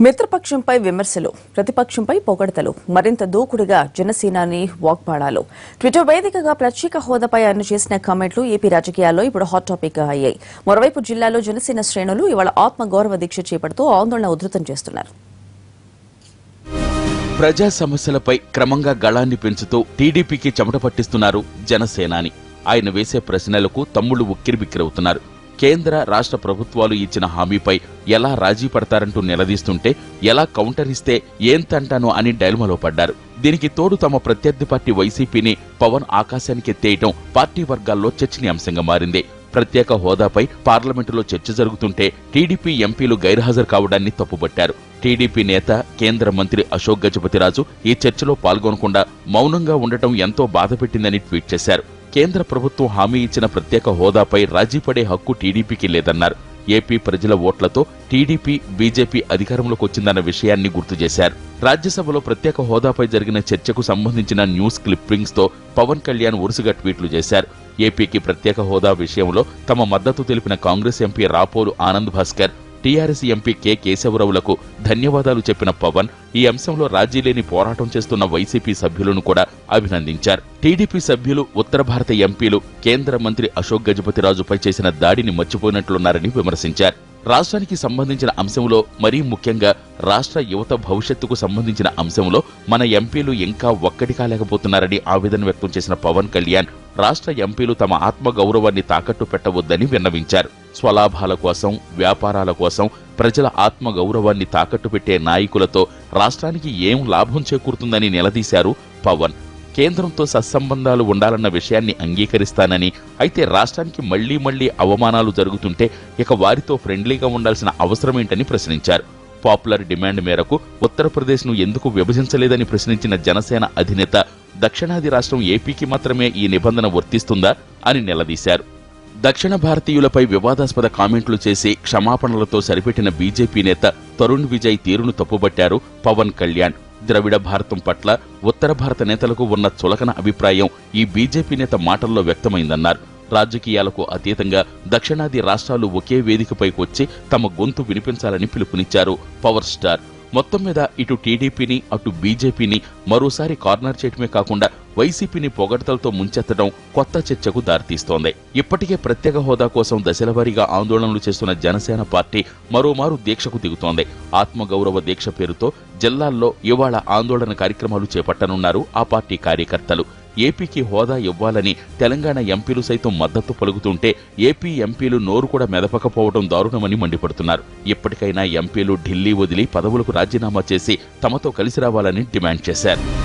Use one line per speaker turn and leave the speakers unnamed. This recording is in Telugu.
మిత్రపక్షంపై విమర్శలు, ప్రతిపక్షంపై పొగడతలు, మరింత దూకుడుగా జనసేనాని వాగ్బాడాలు. ట్విట్టర్ వేదికగా ప్రత్యేక హోదాపై ఆయన చేసిన కామెంట్లు ఏపీ రాజకీయాల్లో ఇప్పుడు హాట్ టాపిక్ గా అయ్యాయి. మరోవైపు జిల్లాలో జనసేన శ్రేణులు ఇవాళ ఆత్మగౌరవ దీక్ష చేపడుతూ ఆందోళన ఉధృతం చేస్తున్నారు.
ప్రజా సమస్యలపై క్రమంగా గళాన్ని పెంచుతూ టీడీపీకి చెమట పట్టిస్తున్నారు జనసేనాని. ఆయన వేసే ప్రశ్నలకు తమ్ముళ్లు ఉక్కిరిబిక్కిరవుతున్నారు. కేంద్ర రాష్ట్ర ప్రభుత్వాలు ఇచ్చిన హామీపై ఎలా రాజీ పడతారంటూ నిలదీస్తుంటే ఎలా కౌంటర్ ఇస్తే ఏం తంటాను అని డైలమాలో పడ్డారు. దీనికి తోడు తమ ప్రత్యర్థి పార్టీ వైసీపీని పవన్ ఆకాశానికి ఎత్తేయటం పార్టీ వర్గాల్లో చర్చనీయాంశంగా మారింది. ప్రత్యేక హోదాపై పార్లమెంటులో చర్చ జరుగుతుంటే టీడీపీ ఎంపీలు గైర్హాజరు కావడాన్ని తప్పుపట్టారు. టీడీపీ నేత కేంద్ర మంత్రి అశోక్ గజపతిరాజు ఈ చర్చలో పాల్గొనకుండా మౌనంగా ఉండటం ఎంతో బాధపెట్టిందని ట్వీట్ చేశారు. కేంద్ర ప్రభుత్వం హామీ ఇచ్చిన ప్రత్యేక హోదాపై రాజీపడే హక్కు టీడీపీకి లేదన్నారు. ఏపీ ప్రజల ఓట్లతో టీడీపీ, బీజేపీ అధికారంలోకి వచ్చిందన్న విషయాన్ని గుర్తు చేశారు. రాజ్యసభలో ప్రత్యేక హోదాపై జరిగిన చర్చకు సంబంధించిన న్యూస్ క్లిప్పింగ్స్ తో పవన్ కళ్యాణ్ వరుసగా ట్వీట్లు చేశారు. ఏపీకి ప్రత్యేక హోదా విషయంలో తమ మద్దతు తెలిపిన Congress MP Rapolu Anand Bhaskar, TRS MP K కేశవరావులకు ధన్యవాదాలు చెప్పిన పవన్ ఈ అంశంలో రాజీ లేని పోరాటం చేస్తున్న వైసీపీ సభ్యులను కూడా అభినందించారు. టీడీపీ సభ్యులు, ఉత్తర భారత ఎంపీలు కేంద్ర మంత్రి అశోక్ గజపతిరాజుపై చేసిన దాడిని మర్చిపోయినట్లున్నారని విమర్శించారు. రాష్ట్రానికి సంబంధించిన అంశంలో, మరీ ముఖ్యంగా రాష్ట్ర యువత భవిష్యత్తుకు సంబంధించిన అంశంలో మన ఎంపీలు ఇంకా ఒక్కటి కాలేకపోతున్నారని ఆవేదన వ్యక్తం చేసిన పవన్ కళ్యాణ్ రాష్ట్ర ఎంపీలు తమ ఆత్మ గౌరవాన్ని తాకట్టు పెట్టవద్దని విన్నవించారు. స్వలాభాల కోసం, వ్యాపారాల కోసం ప్రజల ఆత్మ గౌరవాన్ని తాకట్టు పెట్టే నాయకులతో రాష్ట్రానికి ఏం లాభం చేకూరుతుందని నిలదీశారు పవన్. కేంద్రంతో సత్సంబంధాలు ఉండాలన్న విషయాన్ని అంగీకరిస్తానని, అయితే రాష్ట్రానికి మళ్లీ అవమానాలు జరుగుతుంటే ఇక వారితో ఫ్రెండ్లీగా ఉండాల్సిన అవసరమేంటని ప్రశ్నించారు. పాపులర్ డిమాండ్ మేరకు ఉత్తరప్రదేశ్ను ఎందుకు విభజించలేదని ప్రశ్నించిన జనసేన అధినేత దక్షిణాది రాష్ట్రం ఏపీకి మాత్రమే ఈ నిబంధన వర్తిస్తుందా అని నిలదీశారు. దక్షిణ భారతీయులపై వివాదాస్పద కామెంట్లు చేసి క్షమాపణలతో సరిపెట్టిన బీజేపీ నేత తరుణ్ విజయ్ తీరును తప్పుబట్టారు పవన్ కళ్యాణ్. ద్రవిడ భారతం పట్ల ఉత్తర భారత నేతలకు ఉన్న చులకన అభిప్రాయం ఈ బీజేపీ నేత మాటల్లో వ్యక్తమైందన్నారు. రాజకీయాలకు అతీతంగా దక్షిణాది రాష్ట్రాలు ఒకే వేదికపైకి వచ్చి తమ గొంతు వినిపించాలని పిలుపునిచ్చారు పవర్ స్టార్. మొత్తం మీద ఇటు టీడీపీని, అటు బీజేపీని మరోసారి కార్నర్ చేయటమే కాకుండా వైసీపీని పొగడ్తలతో ముంచెత్తడం కొత్త చర్చకు దారితీస్తోంది. ఇప్పటికే ప్రత్యేక హోదా కోసం దశలవారీగా ఆందోళనలు చేస్తున్న జనసేన పార్టీ మరోమారు దీక్షకు దిగుతోంది. ఆత్మగౌరవ దీక్ష పేరుతో జిల్లాల్లో ఇవాళ ఆందోళన కార్యక్రమాలు చేపట్టనున్నారు ఆ పార్టీ కార్యకర్తలు. ఏపీకి హోదా ఇవ్వాలని తెలంగాణ ఎంపీలు సైతం మద్దతు పలుకుతుంటే ఏపీ ఎంపీలు నోరు కూడా మెదపకపోవడం దారుణమని మండిపడుతున్నారు. ఇప్పటికైనా ఎంపీలు ఢిల్లీ వదిలి పదవులకు రాజీనామా చేసి తమతో కలిసి రావాలని డిమాండ్ చేశారు.